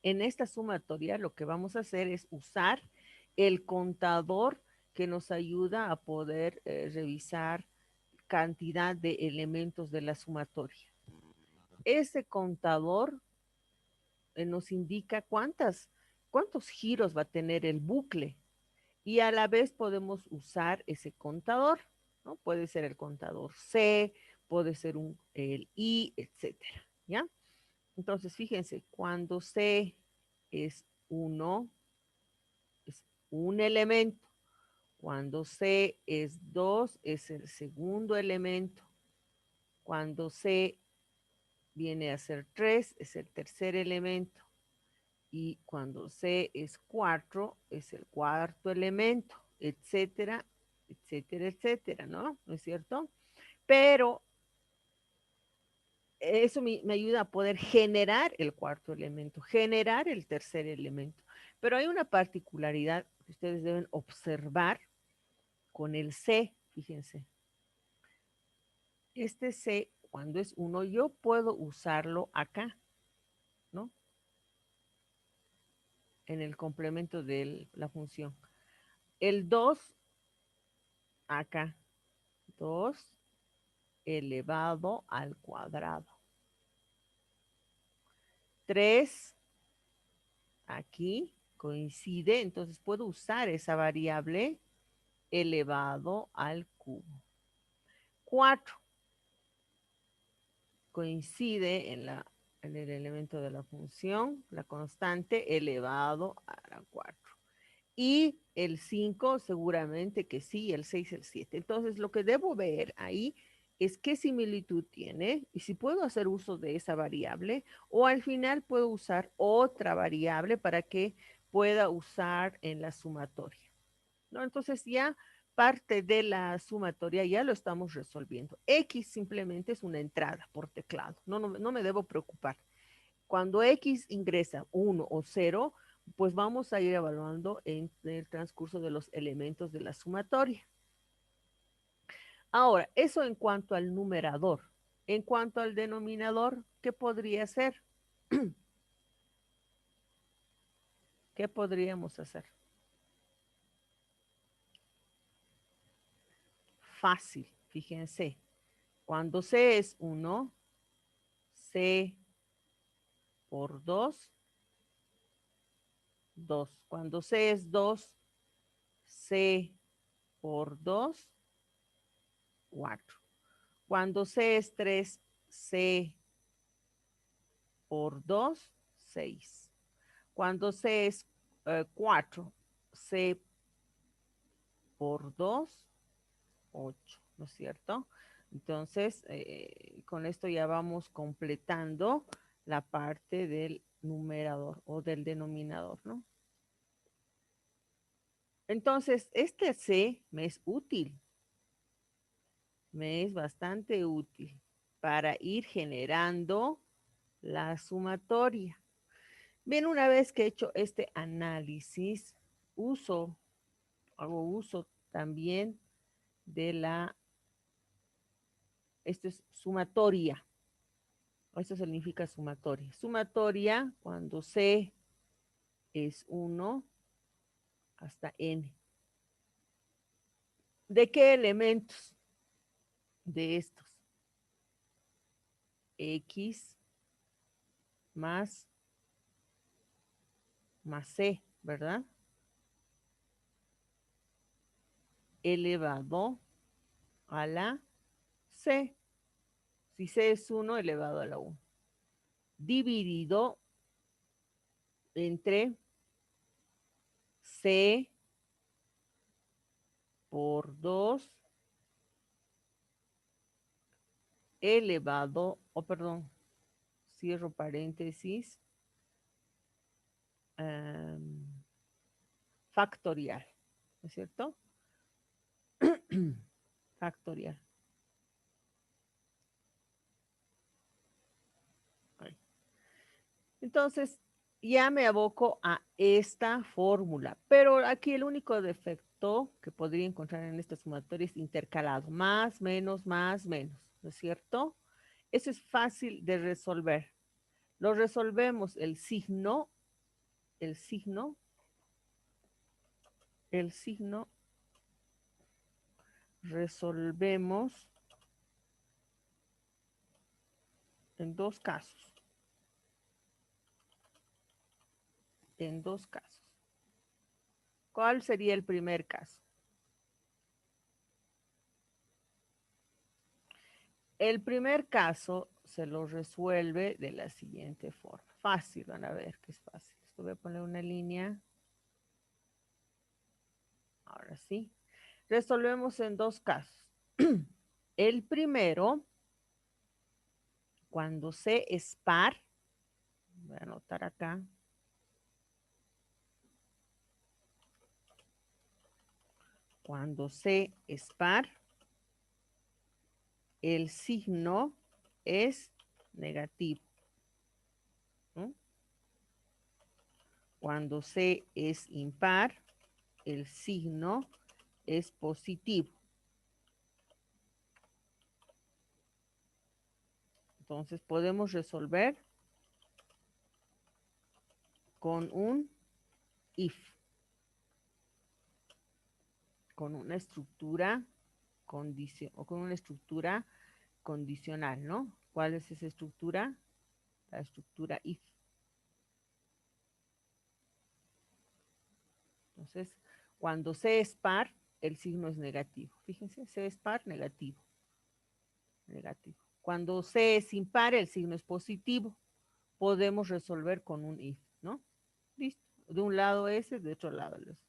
En esta sumatoria lo que vamos a hacer es usar el contador que nos ayuda a poder revisar cantidad de elementos de la sumatoria. Ese contador nos indica cuántos giros va a tener el bucle y a la vez podemos usar ese contador, ¿no? Puede ser el contador C, puede ser el I, etcétera, ¿ya? Entonces, fíjense, cuando C es uno, es un elemento. Cuando C es 2, es el segundo elemento. Cuando C viene a ser 3, es el tercer elemento. Y cuando C es 4, es el cuarto elemento, etcétera, etcétera, etcétera, ¿no? ¿No es cierto? Pero eso me ayuda a poder generar el cuarto elemento, generar el tercer elemento. Pero hay una particularidad que ustedes deben observar con el C, fíjense. Este C, cuando es uno, yo puedo usarlo acá, ¿no? En el complemento de la función. El 2 acá, 2 elevado al cuadrado. 3 aquí coincide, entonces puedo usar esa variable elevado al cubo. 4 coincide en el elemento de la función, la constante elevado a la 4. Y el 5 seguramente que sí, el 6, el 7. Entonces lo que debo ver ahí es qué similitud tiene y si puedo hacer uso de esa variable o al final puedo usar otra variable para que pueda usar en la sumatoria, ¿no? Entonces ya parte de la sumatoria ya lo estamos resolviendo. X simplemente es una entrada por teclado, no me debo preocupar. Cuando X ingresa 1 o 0, pues vamos a ir evaluando en el transcurso de los elementos de la sumatoria. Ahora, eso en cuanto al numerador. En cuanto al denominador, ¿qué podría ser? ¿Qué podríamos hacer? Fácil, fíjense. Cuando C es 1, C por 2, 2. Cuando C es 2, C por 2, 4. Cuando C es 3, C por 2, 6. Cuando C es 4, C por 2, 8, ¿no es cierto? Entonces, con esto ya vamos completando la parte del numerador o del denominador, ¿no? Entonces, este C me es útil, me es bastante útil para ir generando la sumatoria. Bien, una vez que he hecho este análisis, hago uso también de esto es sumatoria. Esto significa sumatoria. Sumatoria cuando C es 1 hasta N. ¿De qué elementos? De estos. X más, más C, ¿verdad? Elevado a la C. Si C es 1 elevado a la 1. Dividido entre C por 2 elevado, perdón, cierro paréntesis, factorial, ¿no es cierto? Factorial. Entonces, ya me aboco a esta fórmula, pero aquí el único defecto que podría encontrar en esta sumatoria es intercalado, más, menos, ¿no es cierto? Eso es fácil de resolver. Lo resolvemos el signo el signo resolvemos en dos casos. En dos casos. ¿Cuál sería el primer caso? El primer caso se lo resuelve de la siguiente forma. Fácil, van a ver que es fácil. Esto voy a poner una línea. Ahora sí. Resolvemos en dos casos. El primero, cuando C es par, voy a anotar acá. Cuando C es par, el signo es negativo. ¿No? Cuando C es impar, el signo es positivo. Entonces podemos resolver con un if, con una estructura o con una estructura condicional, ¿no? ¿Cuál es esa estructura? La estructura if. Entonces, cuando C es par, el signo es negativo. Fíjense, C es par, negativo. Negativo. Cuando C es impar, el signo es positivo. Podemos resolver con un if, ¿no? Listo. De un lado S, de otro lado S.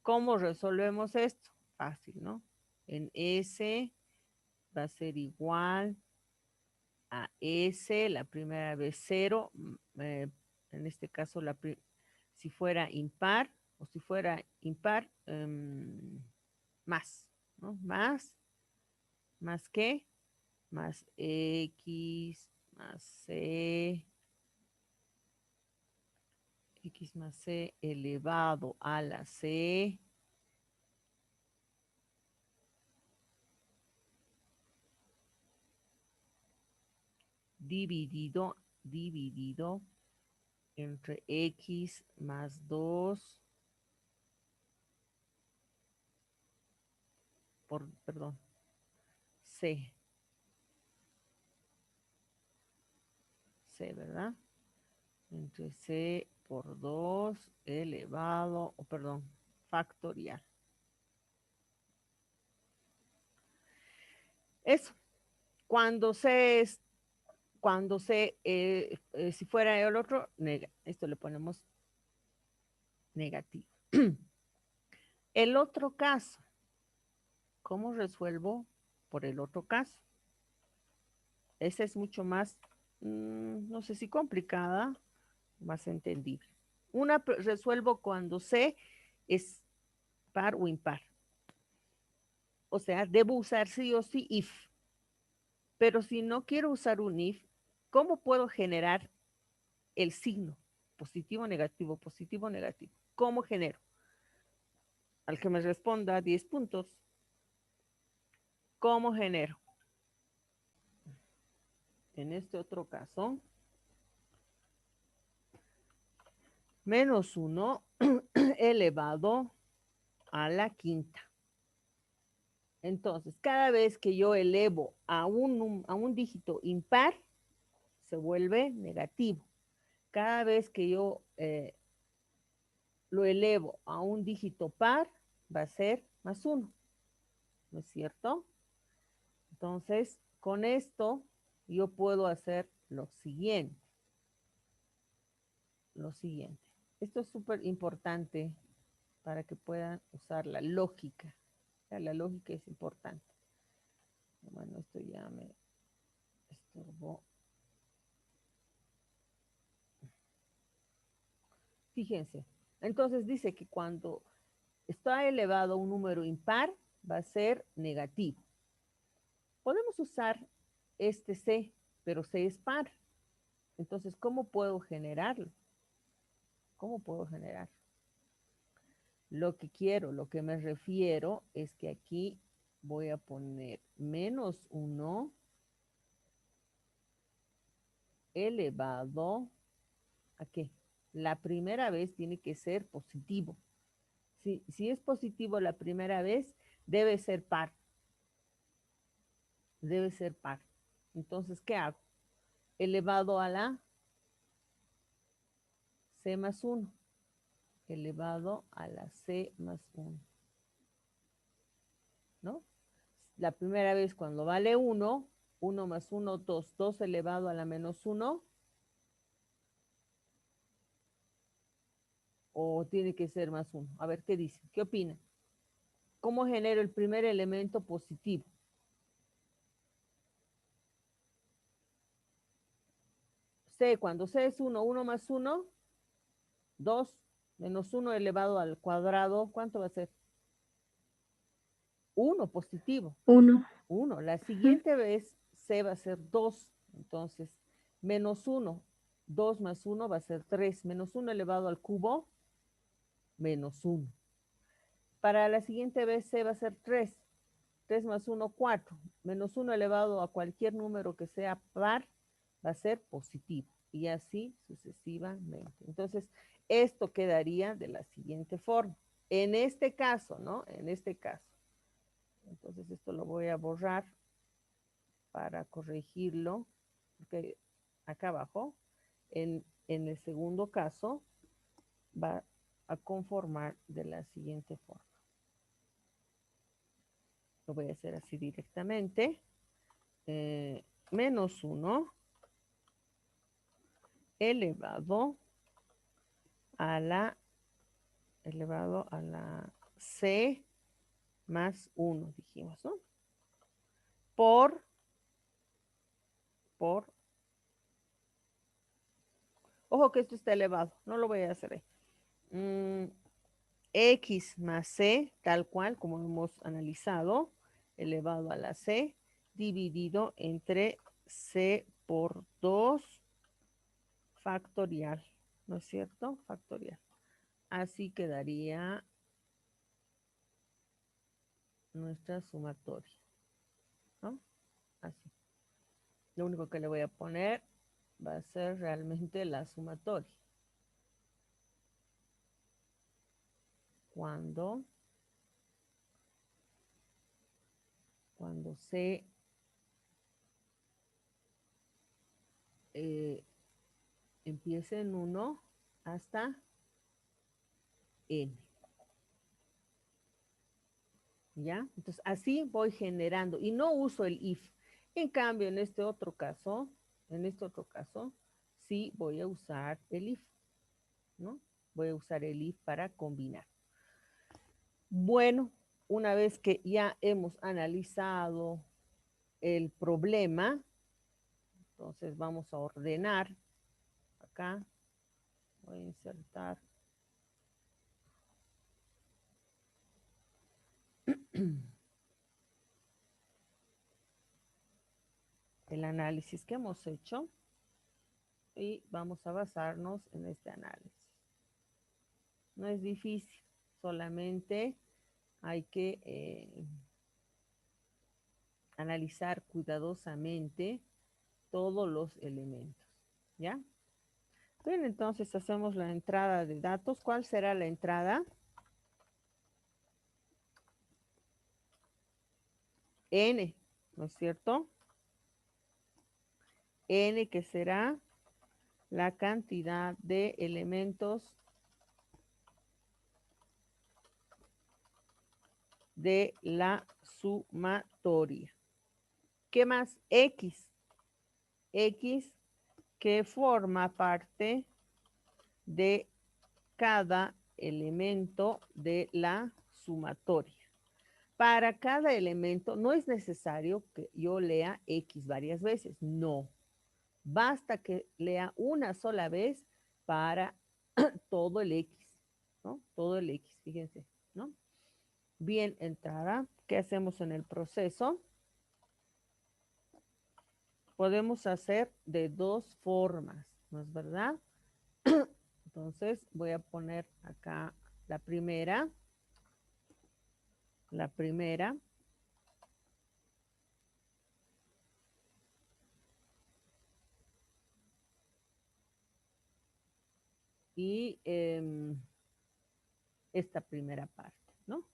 ¿Cómo resolvemos esto? Fácil, ¿no? En S va a ser igual a S, la primera vez 0, en este caso si fuera impar o si fuera impar, más, ¿no? Más qué, más X, más C, X más C elevado a la C, dividido entre X más 2 perdón, C, ¿verdad? Entre C por 2 elevado, perdón, factorial. Eso, cuando C es, si fuera el otro, esto le ponemos negativo. El otro caso, ¿cómo resuelvo por el otro caso? Esa es mucho más, no sé si complicada, más entendible. Una resuelvo cuando C es par o impar. O sea, debo usar sí o sí if. Pero si no quiero usar un if, ¿cómo puedo generar el signo? Positivo, negativo, positivo, negativo. ¿Cómo genero? Al que me responda 10 puntos. ¿Cómo genero? En este otro caso, menos 1 elevado a la quinta. Entonces, cada vez que yo elevo a un dígito impar, se vuelve negativo. Cada vez que yo lo elevo a un dígito par, va a ser más 1. ¿No es cierto? Entonces, con esto yo puedo hacer lo siguiente. Esto es súper importante para que puedan usar la lógica. La lógica es importante. Bueno, esto ya me estorbó. Fíjense. Entonces dice que cuando está elevado a un número impar, va a ser negativo. Podemos usar este C, pero C es par. Entonces, ¿cómo puedo generarlo? ¿Cómo puedo generar? Lo que me refiero es que aquí voy a poner menos 1 elevado ¿a qué? la primera vez tiene que ser positivo. Si es positivo la primera vez, debe ser par. Debe ser par. Entonces, ¿qué hago? Elevado a la C más 1. Elevado a la C más 1. ¿No? La primera vez cuando vale 1, 1 más 1, 2. 2 elevado a la menos 1. O tiene que ser más 1. A ver, ¿qué dice? ¿Qué opina? ¿Cómo genero el primer elemento positivo? C, cuando C es 1, 1 más 1, 2 menos 1 elevado al cuadrado, ¿cuánto va a ser? 1 positivo. 1. 1. La siguiente vez C va a ser 2. Entonces, menos 1. 2 más 1 va a ser 3. Menos 1 elevado al cubo, menos 1. Para la siguiente vez C va a ser 3. 3 más 1, 4. Menos 1 elevado a cualquier número que sea par va a ser positivo. Y así sucesivamente. Entonces, esto quedaría de la siguiente forma. En este caso, ¿no? En este caso. Entonces, esto lo voy a borrar para corregirlo. Porque acá abajo, en el segundo caso, va a conformar de la siguiente forma. Lo voy a hacer así directamente. Menos 1 elevado a la C más 1, dijimos, ¿no? Por, ojo que esto está elevado, no lo voy a hacer ahí. X más C, tal cual como hemos analizado, elevado a la C, dividido entre C por 2 factorial, ¿no es cierto? Factorial. Así quedaría nuestra sumatoria, ¿no? Así. Lo único que le voy a poner va a ser realmente la sumatoria. Cuando C empiece en 1 hasta N. ¿Ya? Entonces, así voy generando y no uso el if. En cambio, en este otro caso, sí voy a usar el if, ¿no? Voy a usar el if para combinar. Bueno, una vez que ya hemos analizado el problema, entonces vamos a ordenar acá. Voy a insertar el análisis que hemos hecho y vamos a basarnos en este análisis. No es difícil, solamente hay que analizar cuidadosamente todos los elementos, ¿ya? Bien, entonces hacemos la entrada de datos. ¿Cuál será la entrada? N, ¿no es cierto? N, que será la cantidad de elementos de la sumatoria. ¿Qué más? X. X que forma parte de cada elemento de la sumatoria. Para cada elemento no es necesario que yo lea X varias veces, no. Basta que lea una sola vez para todo el X, ¿no? Todo el X, fíjense, ¿no? Bien, entrada, ¿qué hacemos en el proceso? Podemos hacer de dos formas, ¿no es verdad? Entonces voy a poner acá la primera. La primera. y esta primera parte, ¿no?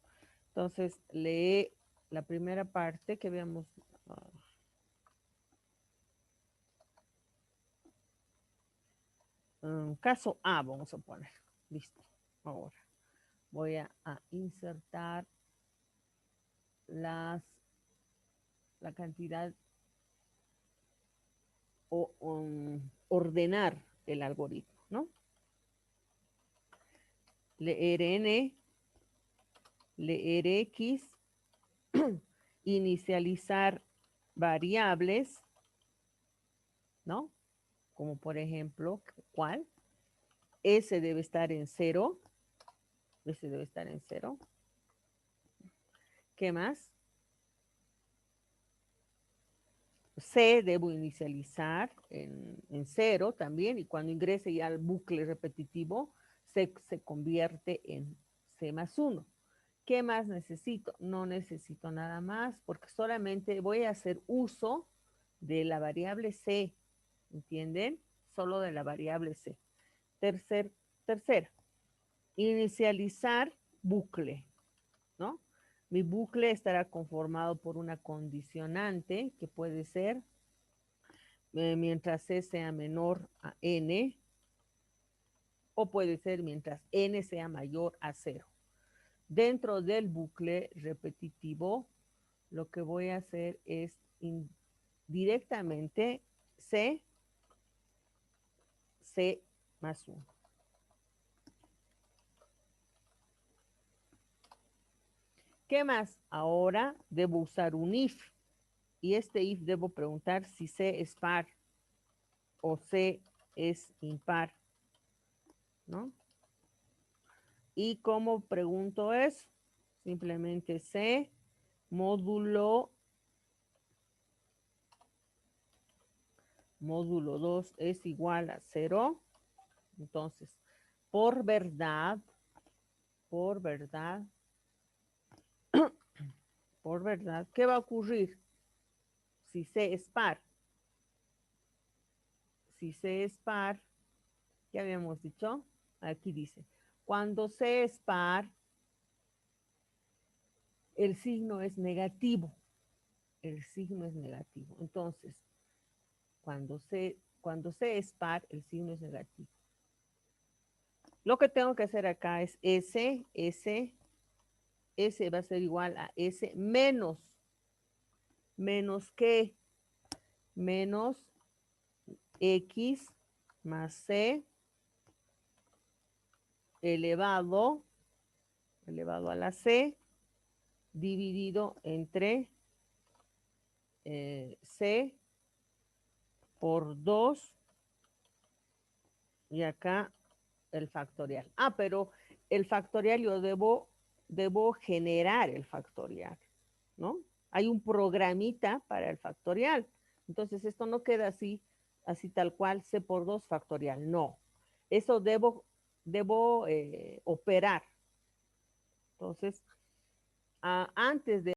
Entonces, lee la primera parte que veamos. Caso A, vamos a poner. Listo. Ahora voy a insertar las, la cantidad o ordenar el algoritmo, ¿no? Leer n, leer x, inicializar variables, ¿no? Como por ejemplo, ¿cuál? S debe estar en 0. S debe estar en 0. ¿Qué más? C debo inicializar en 0 también, y cuando ingrese ya al bucle repetitivo, se convierte en C más 1. ¿Qué más necesito? No necesito nada más, porque solamente voy a hacer uso de la variable C, ¿entienden? Solo de la variable C. Tercera, inicializar bucle, ¿no? Mi bucle estará conformado por una condicionante que puede ser mientras C sea menor a N, o puede ser mientras N sea mayor a 0. Dentro del bucle repetitivo, lo que voy a hacer es directamente C más 1. ¿Qué más? Ahora debo usar un if, y este if debo preguntar si C es par o C es impar, ¿no? ¿Y cómo pregunto eso? Simplemente C módulo 2 es igual a 0. Entonces, por verdad, por verdad, por verdad, ¿qué va a ocurrir si C es par? Si C es par, ¿qué habíamos dicho? Aquí dice, cuando C es par, el signo es negativo. El signo es negativo. Entonces, cuando C es par, el signo es negativo. Lo que tengo que hacer acá es S va a ser igual a S menos ¿qué? Menos X más C elevado a la C dividido entre C por 2 y acá el factorial. Pero el factorial yo debo generar el factorial, ¿no? Hay un programita para el factorial. Entonces esto no queda así tal cual, C por 2 factorial. No. Eso debo operar. Entonces, antes de